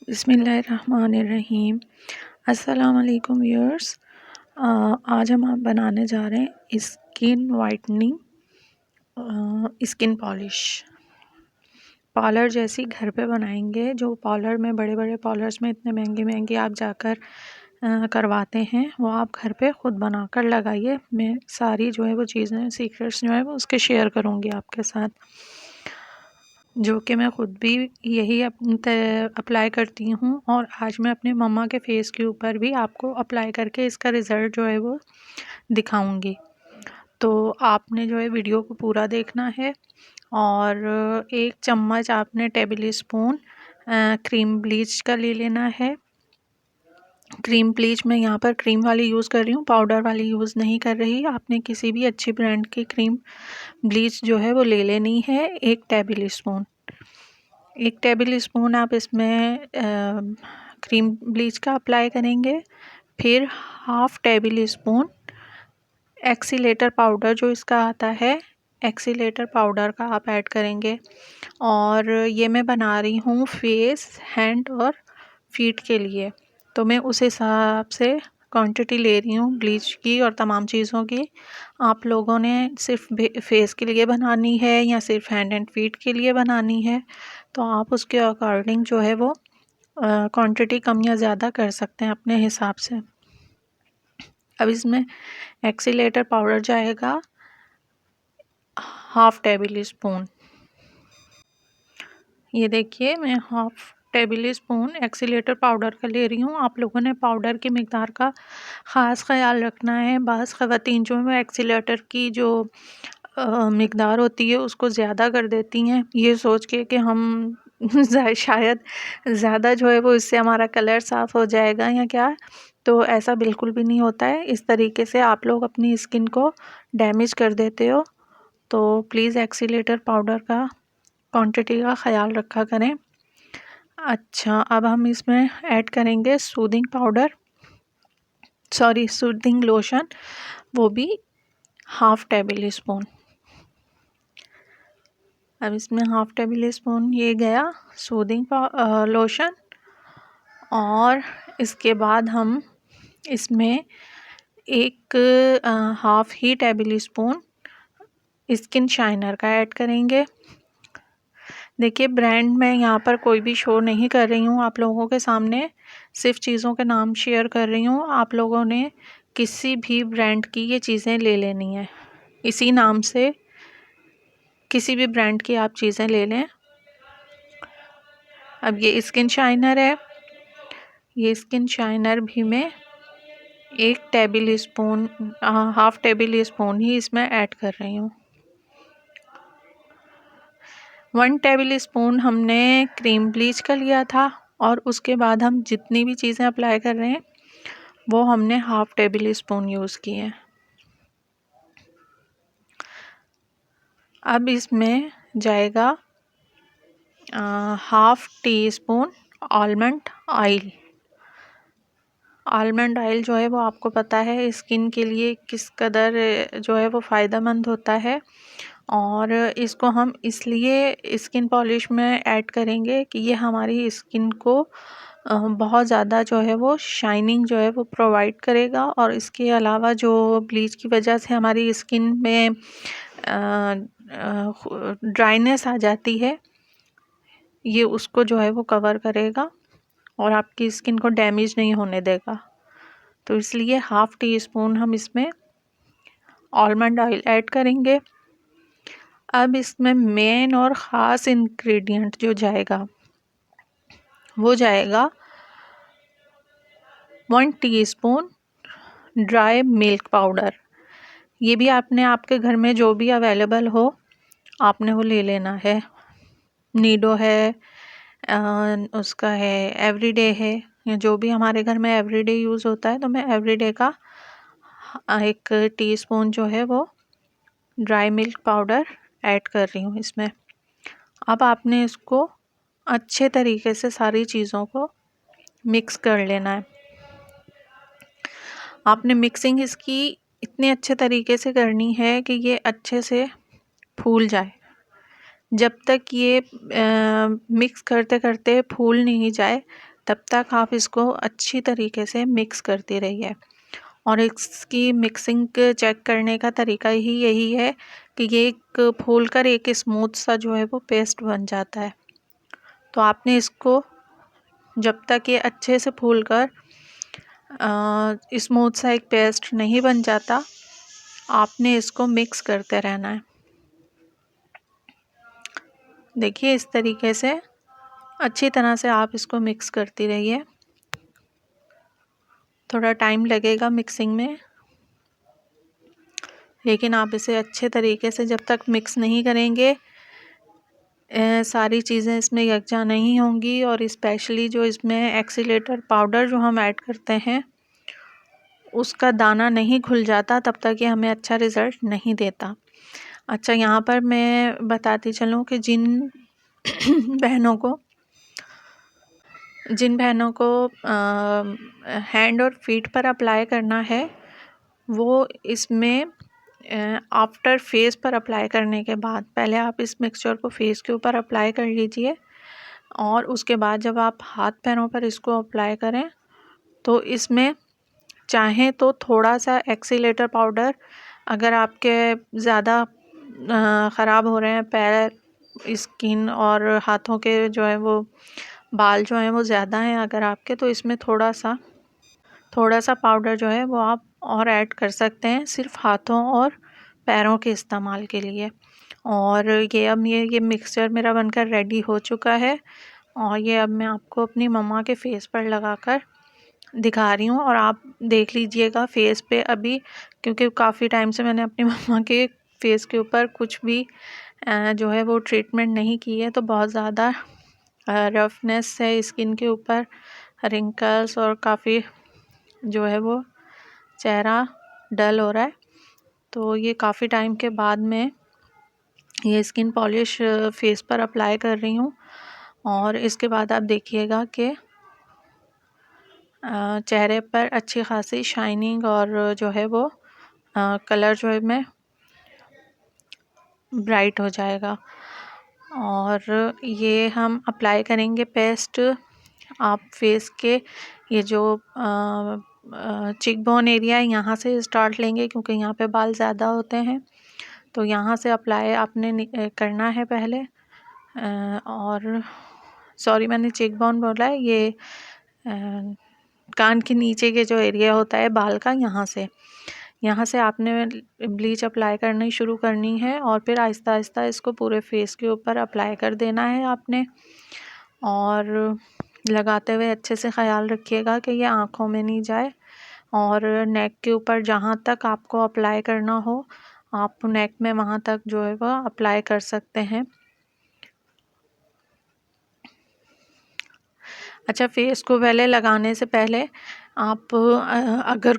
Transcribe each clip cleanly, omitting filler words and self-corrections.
बिस्मिल्लाहिर्रहमानिर्रहीम। अस्सलाम वालेकुम व्यूअर्स। आज हम बनाने जा रहे हैं skin whitening skin polish. Parlour जैसी घर पे बनाएंगे, जो पार्लर में बड़े बड़े पार्लर्स में इतने महंगे महंगे आप जाकर करवाते हैं, वो आप घर पे ख़ुद बनाकर लगाइए। मैं सारी जो है वो चीज़ें सीक्रेट्स जो है वो उसके शेयर करूँगी आपके साथ, जो कि मैं ख़ुद भी यही अप्लाई करती हूँ। और आज मैं अपने मम्मा के फेस के ऊपर भी आपको अप्लाई करके इसका रिज़ल्ट जो है वो दिखाऊंगी। तो आपने जो है वीडियो को पूरा देखना है। और 1 चम्मच आपने टेबल स्पून क्रीम ब्लीच का ले लेना है। क्रीम ब्लीच मैं यहाँ पर क्रीम वाली यूज़ कर रही हूँ, पाउडर वाली यूज़ नहीं कर रही। आपने किसी भी अच्छी ब्रांड की क्रीम ब्लीच जो है वो ले लेनी है। 1 टेबल स्पून आप इसमें क्रीम ब्लीच का अप्लाई करेंगे। फिर 1/2 टेबल स्पून एक्सीलेटर पाउडर जो इसका आता है, एक्सीलेटर पाउडर का आप ऐड करेंगे। और ये मैं बना रही हूँ फेस, हैंड और फीट के लिए, तो मैं उस हिसाब से क्वांटिटी ले रही हूँ ब्लीच की और तमाम चीज़ों की। आप लोगों ने सिर्फ फेस के लिए बनानी है या सिर्फ हैंड एंड फीट के लिए बनानी है, तो आप उसके अकॉर्डिंग जो है वो क्वांटिटी कम या ज़्यादा कर सकते हैं अपने हिसाब से। अब इसमें एक्सीलेटर पाउडर जाएगा 1/2 टेबल स्पून। ये देखिए मैं 1/2 टेबल स्पून एक्सीलेटर पाउडर का ले रही हूँ। आप लोगों ने पाउडर की मिकदार का ख़ास ख्याल रखना है। बाज़ ख़वातीन जो है एक्सीलेटर की जो मिकदार होती है उसको ज़्यादा कर देती हैं, ये सोच के कि हम शायद ज़्यादा जो है वो इससे हमारा कलर साफ़ हो जाएगा या क्या। तो ऐसा बिल्कुल भी नहीं होता है। इस तरीके से आप लोग अपनी स्किन को डैमेज कर देते हो। तो प्लीज़ एक्सीलेटर पाउडर का क्वांटिटी का ख़याल रखा करें। अच्छा, अब हम इसमें ऐड करेंगे सूदिंग लोशन, वो भी 1/2 टेबल स्पून। अब इसमें 1/2 टेबल स्पून ये गया सूदिंग लोशन। और इसके बाद हम इसमें 1/2 ही टेबल स्पून स्किन शाइनर का ऐड करेंगे। देखिए ब्रांड मैं यहाँ पर कोई भी शो नहीं कर रही हूँ आप लोगों के सामने, सिर्फ चीज़ों के नाम शेयर कर रही हूँ। आप लोगों ने किसी भी ब्रांड की ये चीज़ें ले लेनी है, इसी नाम से किसी भी ब्रांड की आप चीज़ें ले लें। अब ये स्किन शाइनर है, ये स्किन शाइनर भी मैं 1 टेबल स्पून 1/2 टेबल स्पून ही इसमें ऐड कर रही हूँ। 1 टेबल स्पून हमने क्रीम ब्लीच का लिया था, और उसके बाद हम जितनी भी चीज़ें अप्लाई कर रहे हैं वो हमने 1/2 टेबल स्पून यूज़ किए हैं। अब इसमें जाएगा 1/2 tea spoon almond oil. Almond oil जो है वो आपको पता है स्किन के लिए किस कदर जो है वो फ़ायदेमंद होता है। और इसको हम इसलिए स्किन पॉलिश में ऐड करेंगे कि ये हमारी स्किन को बहुत ज़्यादा जो है वो शाइनिंग जो है वो प्रोवाइड करेगा। और इसके अलावा जो ब्लीच की वजह से हमारी स्किन में ड्राइनेस आ जाती है, ये उसको जो है वो कवर करेगा और आपकी स्किन को डैमेज नहीं होने देगा। तो इसलिए 1/2 टी स्पून हम इसमें आलमंड ऑयल ऐड करेंगे। अब इसमें मेन और ख़ास इंग्रेडिएंट जो जाएगा वो जाएगा 1 टीस्पून ड्राई मिल्क पाउडर। ये भी आपने आपके घर में जो भी अवेलेबल हो आपने वो ले लेना है। नीडो है, उसका है एवरीडे है, या जो भी हमारे घर में एवरीडे यूज़ होता है, तो मैं एवरीडे का 1 टीस्पून जो है वो ड्राई मिल्क पाउडर ऐड कर रही हूँ इसमें। अब आपने इसको अच्छे तरीके से सारी चीज़ों को मिक्स कर लेना है। आपने मिक्सिंग इसकी इतने अच्छे तरीके से करनी है कि ये अच्छे से फूल जाए। जब तक ये मिक्स करते करते फूल नहीं जाए तब तक आप इसको अच्छी तरीके से मिक्स करते रहिए। और इसकी मिक्सिंग चेक करने का तरीका ही यही है कि ये एक फूल कर एक स्मूथ सा जो है वो पेस्ट बन जाता है। तो आपने इसको जब तक ये अच्छे से फूल कर स्मूथ सा एक पेस्ट नहीं बन जाता, आपने इसको मिक्स करते रहना है। देखिए इस तरीके से अच्छी तरह से आप इसको मिक्स करती रहिए। थोड़ा टाइम लगेगा मिक्सिंग में, लेकिन आप इसे अच्छे तरीके से जब तक मिक्स नहीं करेंगे सारी चीज़ें इसमें यकजा नहीं होंगी। और स्पेशली जो इसमें एक्सीलेटर पाउडर जो हम ऐड करते हैं उसका दाना नहीं खुल जाता, तब तक ये हमें अच्छा रिज़ल्ट नहीं देता। अच्छा, यहाँ पर मैं बताती चलूँ कि जिन बहनों को हैंड और फीट पर अप्लाई करना है, वो इसमें आफ्टर फेस पर अप्लाई करने के बाद पहले आप इस मिक्सचर को फेस के ऊपर अप्लाई कर लीजिए। और उसके बाद जब आप हाथ पैरों पर इसको अप्लाई करें तो इसमें चाहें तो थोड़ा सा एक्सीलेटर पाउडर, अगर आपके ज़्यादा ख़राब हो रहे हैं पैर, स्किन और हाथों के जो है वो बाल जो हैं वो ज़्यादा हैं अगर आपके, तो इसमें थोड़ा सा पाउडर जो है वो आप और ऐड कर सकते हैं, सिर्फ हाथों और पैरों के इस्तेमाल के लिए। और ये अब ये मिक्सचर मेरा बनकर रेडी हो चुका है और ये अब मैं आपको अपनी मम्मा के फेस पर लगाकर दिखा रही हूँ। और आप देख लीजिएगा फेस पे अभी, क्योंकि काफ़ी टाइम से मैंने अपनी मम्मा के फेस के ऊपर कुछ भी जो है वो ट्रीटमेंट नहीं की है, तो बहुत ज़्यादा रफनेस है स्किन के ऊपर, रिंकल्स, और काफ़ी जो है वो चेहरा डल हो रहा है। तो ये काफ़ी टाइम के बाद मैं ये स्किन पॉलिश फेस पर अप्लाई कर रही हूँ। और इसके बाद आप देखिएगा कि चेहरे पर अच्छी खासी शाइनिंग और जो है वो कलर जो है मैं ब्राइट हो जाएगा। और ये हम अप्लाई करेंगे पेस्ट आप फेस के ये जो चिक बोन एरिया है यहाँ से स्टार्ट लेंगे, क्योंकि यहाँ पे बाल ज़्यादा होते हैं, तो यहाँ से अप्लाई आपने करना है पहले। और सॉरी मैंने चिक बोन बोला है, ये कान के नीचे के जो एरिया होता है बाल का, यहाँ से आपने ब्लीच अप्लाई करनी शुरू करनी है और फिर आहिस्ता आहिस्ता इसको पूरे फेस के ऊपर अप्लाई कर देना है आपने। और लगाते हुए अच्छे से ख़याल रखिएगा कि ये आँखों में नहीं जाए। और नेक के ऊपर जहाँ तक आपको अप्लाई करना हो आप नेक में वहाँ तक जो है वह अप्लाई कर सकते हैं। अच्छा, फेस को पहले लगाने से पहले आप अगर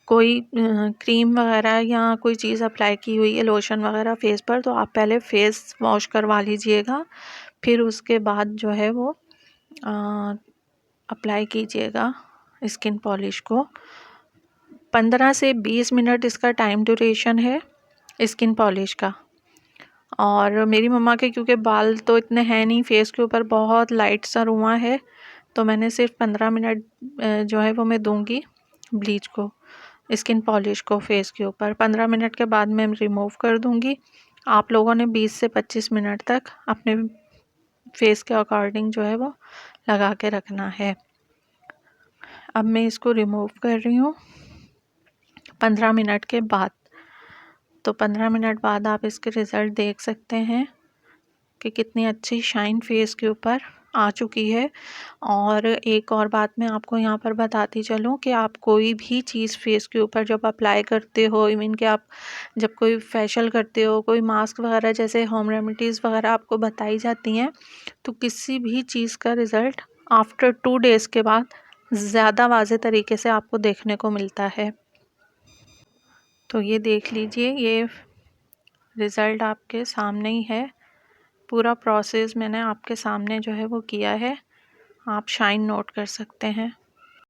कोई क्रीम वगैरह या कोई चीज़ अप्लाई की हुई है, लोशन वगैरह फेस पर, तो आप पहले फेस वॉश करवा लीजिएगा, फिर उसके बाद जो है वो अप्लाई कीजिएगा स्किन पॉलिश को। 15 से 20 मिनट इसका टाइम ड्यूरेशन है स्किन पॉलिश का। और मेरी मम्मा के क्योंकि बाल तो इतने हैं नहीं, फेस के ऊपर बहुत लाइट सा रुआं है, तो मैंने सिर्फ 15 मिनट जो है वो मैं दूंगी ब्लीच को, स्किन पॉलिश को फेस के ऊपर। 15 मिनट के बाद मैं रिमूव कर दूंगी। आप लोगों ने 20 से 25 मिनट तक अपने फेस के अकॉर्डिंग जो है वो लगा के रखना है। अब मैं इसको रिमूव कर रही हूँ 15 मिनट के बाद। तो 15 मिनट बाद आप इसके रिज़ल्ट देख सकते हैं कि कितनी अच्छी शाइन फेस के ऊपर आ चुकी है। और एक और बात मैं आपको यहाँ पर बताती चलूँ कि आप कोई भी चीज़ फेस के ऊपर जब अप्लाई करते हो, इवन कि आप जब कोई फेशियल करते हो, कोई मास्क वगैरह जैसे होम रेमेडीज़ वगैरह आपको बताई जाती हैं, तो किसी भी चीज़ का रिज़ल्ट आफ्टर 2 डेज़ के बाद ज़्यादा वाज़े तरीके से आपको देखने को मिलता है। तो ये देख लीजिए, ये रिज़ल्ट आपके सामने ही है। पूरा प्रोसेस मैंने आपके सामने जो है वो किया है, आप शाइन नोट कर सकते हैं।